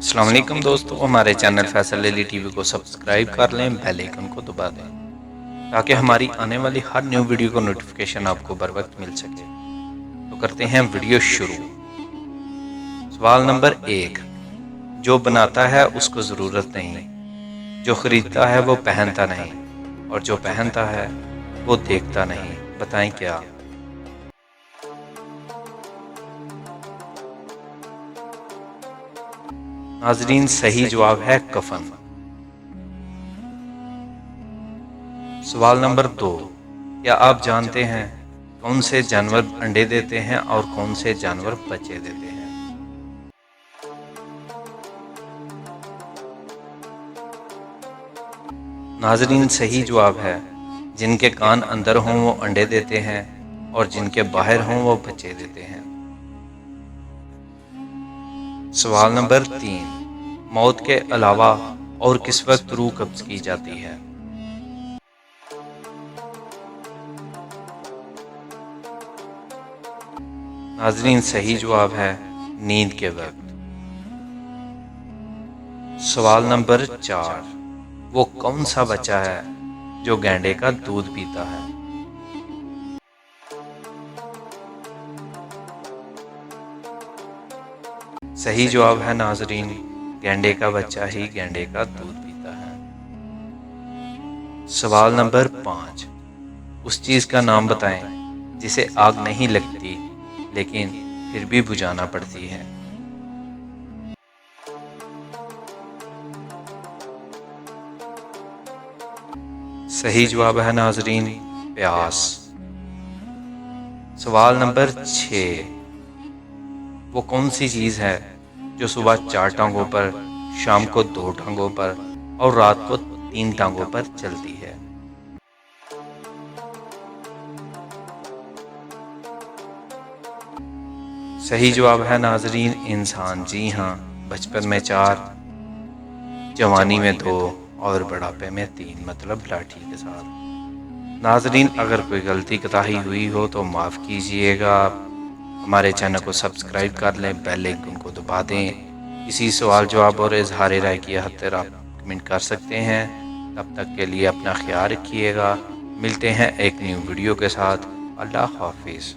السلام علیکم دوستو، ہمارے چینل فیصل علی ٹی وی کو سبسکرائب کر لیں، بیل آئیکن کو دبا دیں تاکہ ہماری آنے والی ہر نیو ویڈیو کو نوٹیفیکیشن آپ کو بر وقت مل سکے۔ تو کرتے ہیں ویڈیو شروع۔ سوال نمبر 1، جو بناتا ہے اس کو ضرورت نہیں، جو خریدتا ہے وہ پہنتا نہیں، اور جو پہنتا ہے وہ دیکھتا نہیں، بتائیں کیا؟ ناظرین، صحیح جواب ہے کفن۔ سوال نمبر 2، کیا آپ جانتے ہیں کون سے جانور انڈے دیتے ہیں اور کون سے جانور بچے دیتے ہیں؟ ناظرین، صحیح جواب ہے جن کے کان اندر ہوں وہ انڈے دیتے ہیں اور جن کے باہر ہوں وہ بچے دیتے ہیں۔ سوال نمبر 3، موت کے علاوہ اور کس وقت روح قبض کی جاتی ہے؟ ناظرین، صحیح جواب ہے نیند کے وقت۔ سوال نمبر 4، وہ کون سا بچہ ہے جو گینڈے کا دودھ پیتا ہے؟ صحیح جواب ہے ناظرین، گینڈے کا بچہ ہی گینڈے کا دودھ پیتا ہے۔ سوال نمبر 5، اس چیز کا نام بتائیں جسے آگ نہیں لگتی لیکن پھر بھی بجھانا پڑتی ہے۔ صحیح جواب ہے ناظرین، پیاس۔ سوال نمبر 6، وہ کون سی چیز ہے جو صبح 4 ٹانگوں پر، شام کو 2 ٹانگوں پر اور رات کو 3 ٹانگوں پر چلتی ہے؟ صحیح جواب ہے ناظرین، انسان۔ جی ہاں، بچپن میں 4، جوانی میں 2 اور بڑھاپے میں 3، مطلب لاٹھی کے ساتھ۔ ناظرین، اگر کوئی غلطی کوتاہی ہوئی ہو تو معاف کیجئے گا۔ ہمارے چینل کو سبسکرائب کر لیں، بیل آئیکن کو دبا دیں۔ کسی سوال جواب اور اظہار رائے کی خاطر آپ کمنٹ کر سکتے ہیں۔ تب تک کے لیے اپنا خیال رکھیے گا۔ ملتے ہیں ایک نیو ویڈیو کے ساتھ۔ اللہ حافظ۔